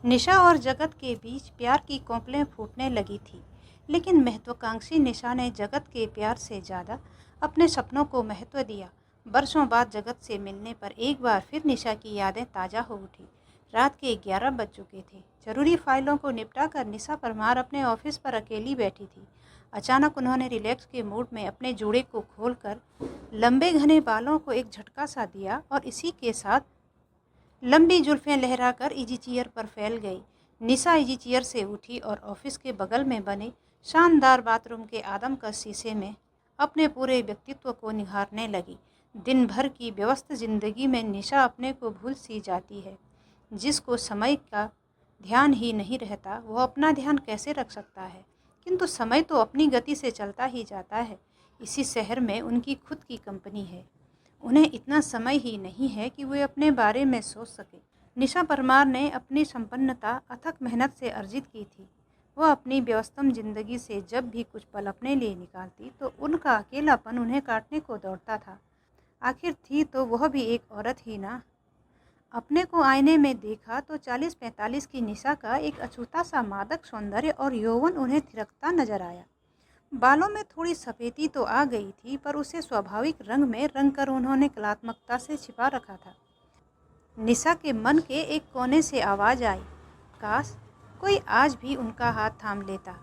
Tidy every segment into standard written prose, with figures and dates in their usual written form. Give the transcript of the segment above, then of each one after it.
निशा और जगत के बीच प्यार की कोंपलें फूटने लगी थी, लेकिन महत्वाकांक्षी निशा ने जगत के प्यार से ज़्यादा अपने सपनों को महत्व दिया। बरसों बाद जगत से मिलने पर एक बार फिर निशा की यादें ताज़ा हो उठी। रात के 11 बज चुके थे। जरूरी फाइलों को निपटा कर निशा परमार अपने ऑफिस पर अकेली बैठी थी। अचानक उन्होंने रिलैक्स के मूड में अपने जूड़े को खोलकर लंबे घने बालों को एक झटका सा दिया और इसी के साथ लंबी जुल्फें लहराकर इजी चेयर पर फैल गई। निशा इजी चेयर से उठी और ऑफिस के बगल में बने शानदार बाथरूम के आदमकश शीशे में अपने पूरे व्यक्तित्व को निहारने लगी। दिन भर की व्यस्त जिंदगी में निशा अपने को भूल सी जाती है। जिसको समय का ध्यान ही नहीं रहता, वो अपना ध्यान कैसे रख सकता है। किंतु समय तो अपनी गति से चलता ही जाता है। इसी शहर में उनकी खुद की कंपनी है। उन्हें इतना समय ही नहीं है कि वे अपने बारे में सोच सके। निशा परमार ने अपनी संपन्नता अथक मेहनत से अर्जित की थी। वह अपनी व्यस्तम जिंदगी से जब भी कुछ पल अपने लिए निकालती तो उनका अकेलापन उन्हें काटने को दौड़ता था। आखिर थी तो वह भी एक औरत ही ना। अपने को आईने में देखा तो 40-45 की निशा का एक अछूता सा मादक सौंदर्य और यौवन उन्हें थिरकता नजर आया। बालों में थोड़ी सफेदी तो आ गई थी, पर उसे स्वाभाविक रंग में रंग कर उन्होंने कलात्मकता से छिपा रखा था। निशा के मन के एक कोने से आवाज़ आई, काश कोई आज भी उनका हाथ थाम लेता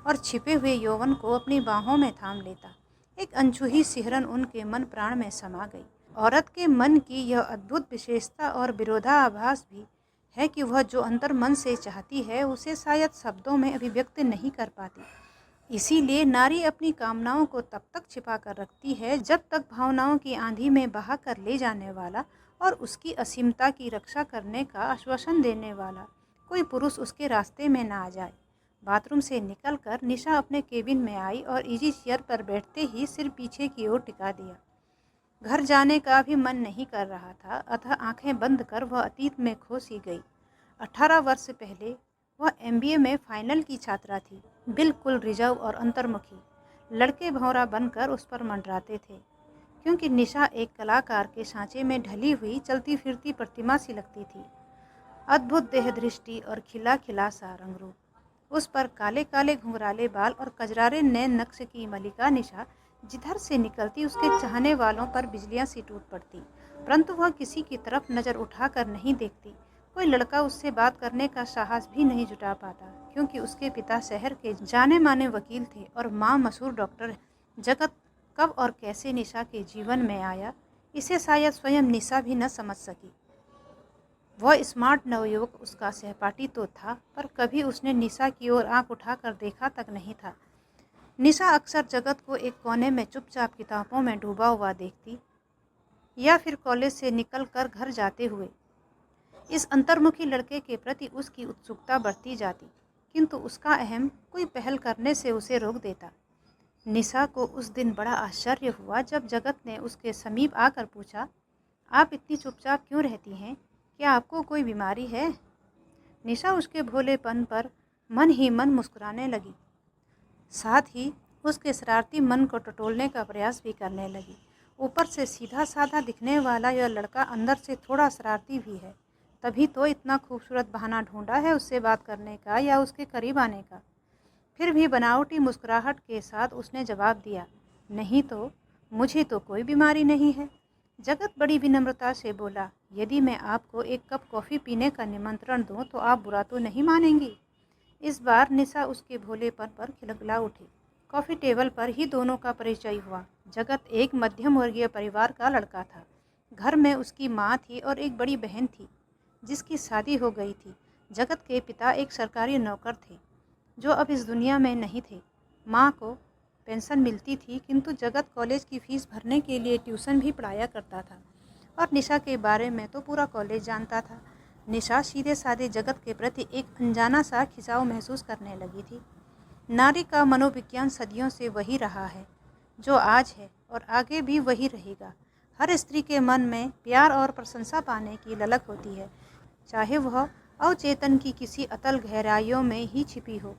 और छिपे हुए यौवन को अपनी बाहों में थाम लेता। एक अनछुई सिहरन उनके मन प्राण में समा गई। औरत के मन की यह अद्भुत विशेषता और विरोधाभास भी है कि वह जो अंतर मन से चाहती है उसे शायद शब्दों में अभिव्यक्त नहीं कर पाती। इसीलिए नारी अपनी कामनाओं को तब तक छिपा कर रखती है जब तक भावनाओं की आंधी में बहा कर ले जाने वाला और उसकी असीमता की रक्षा करने का आश्वासन देने वाला कोई पुरुष उसके रास्ते में ना आ जाए। बाथरूम से निकलकर निशा अपने केबिन में आई और इजी चेयर पर बैठते ही सिर पीछे की ओर टिका दिया। घर जाने का भी मन नहीं कर रहा था, अतः आंखें बंद कर वह अतीत में खो सी गई। 18 वर्ष पहले वह एमबीए में फाइनल की छात्रा थी, बिल्कुल रिजर्व और अंतर्मुखी। लड़के भौंरा बनकर उस पर मंडराते थे, क्योंकि निशा एक कलाकार के सांचे में ढली हुई चलती फिरती प्रतिमा सी लगती थी। अद्भुत देह दृष्टि और खिला खिला सा रंग रूप, उस पर काले काले घुंघराले बाल और कजरारे नैन नक्श की मलिका निशा जिधर से निकलती उसके चाहने वालों पर बिजलियां सी टूट पड़ती, परंतु वह किसी की तरफ नज़र उठाकर नहीं देखती। कोई लड़का उससे बात करने का साहस भी नहीं जुटा पाता, क्योंकि उसके पिता शहर के जाने माने वकील थे और माँ मशहूर डॉक्टर है। जगत कब और कैसे निशा के जीवन में आया, इसे शायद स्वयं निशा भी न समझ सकी। वह स्मार्ट नवयुवक उसका सहपाठी तो था, पर कभी उसने निशा की ओर आंख उठाकर देखा तक नहीं था। निशा अक्सर जगत को एक कोने में चुपचाप किताबों में डूबा हुआ देखती, या फिर कॉलेज से निकलकर घर जाते हुए। इस अंतर्मुखी लड़के के प्रति उसकी उत्सुकता बढ़ती जाती, किंतु उसका अहम कोई पहल करने से उसे रोक देता। निशा को उस दिन बड़ा आश्चर्य हुआ जब जगत ने उसके समीप आकर पूछा, आप इतनी चुपचाप क्यों रहती हैं? क्या आपको कोई बीमारी है? निशा उसके भोलेपन पर मन ही मन मुस्कुराने लगी, साथ ही उसके शरारती मन को टटोलने का प्रयास भी करने लगी। ऊपर से सीधा साधा दिखने वाला यह लड़का अंदर से थोड़ा शरारती भी है, तभी तो इतना खूबसूरत बहाना ढूंढा है उससे बात करने का या उसके करीब आने का। फिर भी बनावटी मुस्कुराहट के साथ उसने जवाब दिया, नहीं तो मुझे तो कोई बीमारी नहीं है। जगत बड़ी विनम्रता से बोला, यदि मैं आपको एक कप कॉफ़ी पीने का निमंत्रण दूं तो आप बुरा तो नहीं मानेंगी? इस बार निशा उसके भोलेपन पर खिलखिला उठी। कॉफ़ी टेबल पर ही दोनों का परिचय हुआ। जगत एक मध्यम वर्गीय परिवार का लड़का था। घर में उसकी माँ थी और एक बड़ी बहन थी जिसकी शादी हो गई थी। जगत के पिता एक सरकारी नौकर थे जो अब इस दुनिया में नहीं थे। माँ को पेंशन मिलती थी, किंतु जगत कॉलेज की फ़ीस भरने के लिए ट्यूशन भी पढ़ाया करता था और निशा के बारे में तो पूरा कॉलेज जानता था। निशा सीधे साधे जगत के प्रति एक अनजाना सा खिंचाव महसूस करने लगी थी। नारी का मनोविज्ञान सदियों से वही रहा है जो आज है और आगे भी वही रहेगा। हर स्त्री के मन में प्यार और प्रशंसा पाने की ललक होती है, चाहे वह अवचेतन की किसी अतल गहराइयों में ही छिपी हो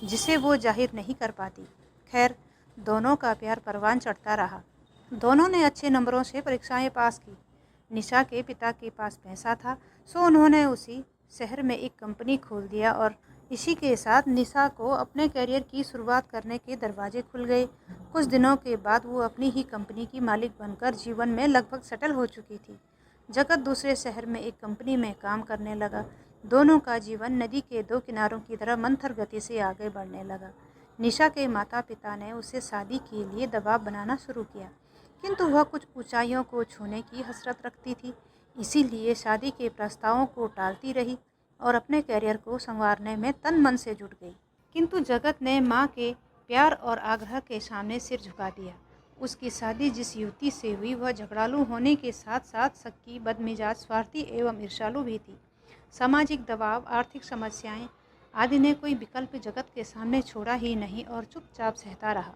जिसे वो जाहिर नहीं कर पाती। खैर, दोनों का प्यार परवान चढ़ता रहा। दोनों ने अच्छे नंबरों से परीक्षाएं पास की। निशा के पिता के पास पैसा था, सो उन्होंने उसी शहर में एक कंपनी खोल दिया और इसी के साथ निशा को अपने करियर की शुरुआत करने के दरवाजे खुल गए। कुछ दिनों के बाद वो अपनी ही कंपनी की मालिक बनकर जीवन में लगभग सेटल हो चुकी थी। जगत दूसरे शहर में एक कंपनी में काम करने लगा। दोनों का जीवन नदी के दो किनारों की तरह मंथर गति से आगे बढ़ने लगा। निशा के माता पिता ने उसे शादी के लिए दबाव बनाना शुरू किया, किंतु वह कुछ ऊंचाइयों को छूने की हसरत रखती थी। इसीलिए शादी के प्रस्तावों को टालती रही और अपने करियर को संवारने में तन मन से जुट गई। किंतु जगत ने माँ के प्यार और आग्रह के सामने सिर झुका दिया। उसकी शादी जिस युवती से हुई वह झगड़ालू होने के साथ साथ सक्की, बदमिजाज, स्वार्थी एवं ईर्ष्यालु भी थी। सामाजिक दबाव, आर्थिक समस्याएं आदि ने कोई विकल्प जगत के सामने छोड़ा ही नहीं और चुपचाप सहता रहा।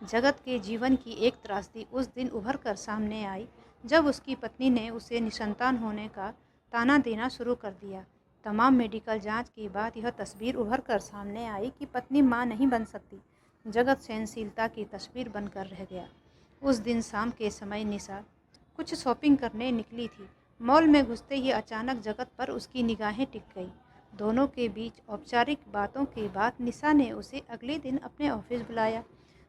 जगत के जीवन की एक त्रासदी उस दिन उभर कर सामने आई जब उसकी पत्नी ने उसे निसंतान होने का ताना देना शुरू कर दिया। तमाम मेडिकल जांच के बाद यह तस्वीर उभर कर सामने आई कि पत्नी मां नहीं बन सकती। जगत सहनशीलता की तस्वीर बनकर रह गया। उस दिन शाम के समय निशा कुछ शॉपिंग करने निकली थी। मॉल में घुसते ही अचानक जगत पर उसकी निगाहें टिक गई। दोनों के बीच औपचारिक बातों के बाद निशा ने उसे अगले दिन अपने ऑफिस बुलाया।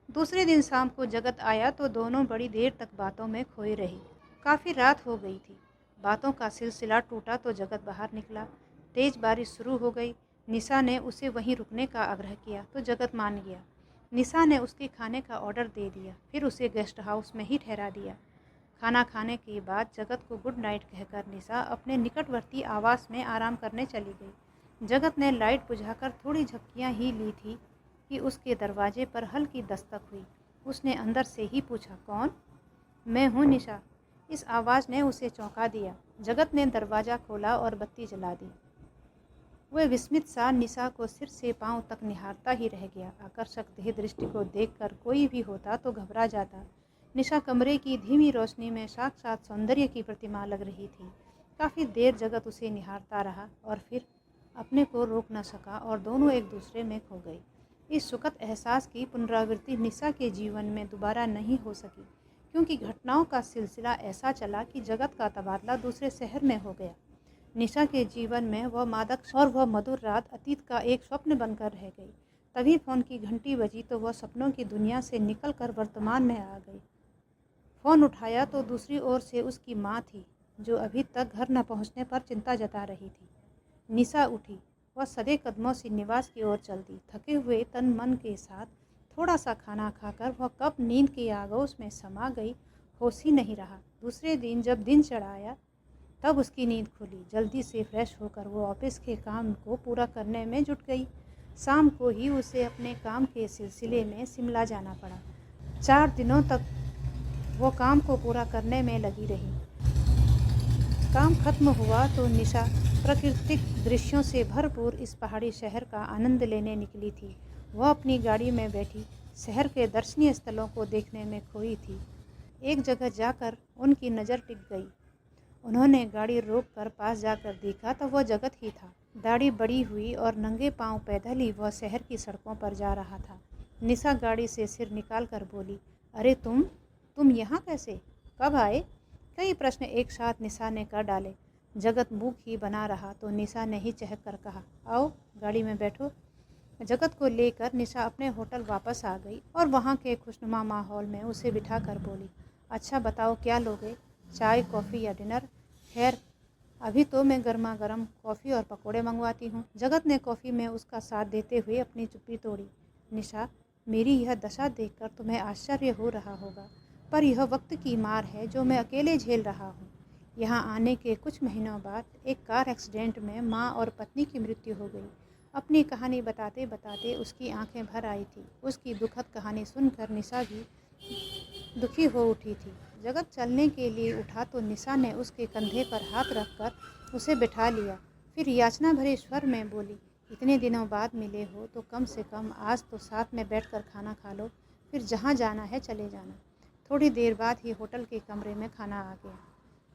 दूसरे दिन शाम को जगत आया तो दोनों बड़ी देर तक बातों में खोए रहे। काफ़ी रात हो गई थी। बातों का सिलसिला टूटा तो जगत बाहर निकला। तेज बारिश शुरू हो गई। निशा ने उसे वहीं रुकने का आग्रह किया तो जगत मान गया। निशा ने उसके खाने का ऑर्डर दे दिया, फिर उसे गेस्ट हाउस में ही ठहरा दिया। खाना खाने के बाद जगत को गुड नाइट कहकर निशा अपने निकटवर्ती आवास में आराम करने चली गई। जगत ने लाइट बुझाकर थोड़ी झपकियां ही ली थी कि उसके दरवाजे पर हल्की दस्तक हुई। उसने अंदर से ही पूछा, कौन? मैं हूँ निशा। इस आवाज़ ने उसे चौंका दिया। जगत ने दरवाज़ा खोला और बत्ती जला दी। वह विस्मित सा निशा को सिर से पांव तक निहारता ही रह गया। आकर्षक देह दृष्टि को देखकर कोई भी होता तो घबरा जाता। निशा कमरे की धीमी रोशनी में साक्षात सौंदर्य की प्रतिमा लग रही थी। काफ़ी देर जगत उसे निहारता रहा और फिर अपने को रोक न सका और दोनों एक दूसरे में खो गए। इस सुखद एहसास की पुनरावृत्ति निशा के जीवन में दोबारा नहीं हो सकी, क्योंकि घटनाओं का सिलसिला ऐसा चला कि जगत का तबादला दूसरे शहर में हो गया। निशा के जीवन में वह मादक और वह मधुर रात अतीत का एक स्वप्न बनकर रह गई। तभी फ़ोन की घंटी बजी तो वह सपनों की दुनिया से निकलकर वर्तमान में आ गई। फ़ोन उठाया तो दूसरी ओर से उसकी माँ थी, जो अभी तक घर न पहुँचने पर चिंता जता रही थी। निशा उठी। वह सधे कदमों से निवास की ओर चल दी। थके हुए तन मन के साथ थोड़ा सा खाना खाकर वह कब नींद के आगोश में समा गई, होश ही नहीं रहा। दूसरे दिन जब दिन चढ़ाया तब उसकी नींद खुली। जल्दी से फ्रेश होकर वो ऑफिस के काम को पूरा करने में जुट गई। शाम को ही उसे अपने काम के सिलसिले में शिमला जाना पड़ा। 4 दिनों तक वो काम को पूरा करने में लगी रही। काम खत्म हुआ तो निशा प्राकृतिक दृश्यों से भरपूर इस पहाड़ी शहर का आनंद लेने निकली थी। वह अपनी गाड़ी में बैठी शहर के दर्शनीय स्थलों को देखने में खोई थी। एक जगह जाकर उनकी नज़र टिक गई। उन्होंने गाड़ी रोककर पास जाकर देखा तो वह जगत ही था। दाढ़ी बड़ी हुई और नंगे पांव पैदल ही वह शहर की सड़कों पर जा रहा था। निशा गाड़ी से सिर निकाल कर बोली, अरे तुम यहाँ कैसे? कब आए? कई प्रश्न एक साथ निशा ने कर डाले। जगत मुँह ही बना रहा तो निशा ने ही चहक कर कहा, आओ गाड़ी में बैठो। जगत को लेकर निशा अपने होटल वापस आ गई और वहाँ के खुशनुमा माहौल में उसे बिठा कर बोली, अच्छा बताओ क्या लोगे? चाय, कॉफ़ी या डिनर? खैर अभी तो मैं गर्मा गर्म कॉफ़ी और पकोड़े मंगवाती हूँ। जगत ने कॉफ़ी में उसका साथ देते हुए अपनी चुप्पी तोड़ी। निशा, मेरी यह दशा देखकर तुम्हें आश्चर्य हो रहा होगा, पर यह वक्त की मार है जो मैं अकेले झेल रहा हूँ। यहाँ आने के कुछ महीनों बाद एक कार एक्सीडेंट में माँ और पत्नी की मृत्यु हो गई। अपनी कहानी बताते बताते उसकी आंखें भर आई थी। उसकी दुखद कहानी सुनकर निशा भी दुखी हो उठी थी। जगत चलने के लिए उठा तो निशा ने उसके कंधे पर हाथ रखकर उसे बिठा लिया। फिर याचना भरे स्वर में बोली, इतने दिनों बाद मिले हो तो कम से कम आज तो साथ में बैठकर खाना खा लो, फिर जहाँ जाना है चले जाना। थोड़ी देर बाद ही होटल के कमरे में खाना आ गया।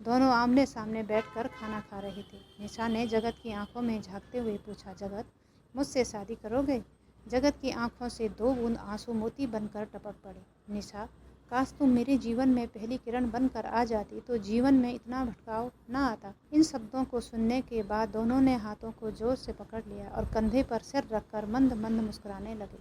दोनों आमने सामने बैठकर खाना खा रहे थे। निशा ने जगत की आंखों में झांकते हुए पूछा, जगत मुझसे शादी करोगे? जगत की आंखों से 2 बूंद आंसू मोती बनकर टपक पड़े। निशा, काश तुम मेरे जीवन में पहली किरण बनकर आ जाती तो जीवन में इतना भटकाव न आता। इन शब्दों को सुनने के बाद दोनों ने हाथों को जोर से पकड़ लिया और कंधे पर सिर रखकर मंद मंद मुस्कुराने लगे।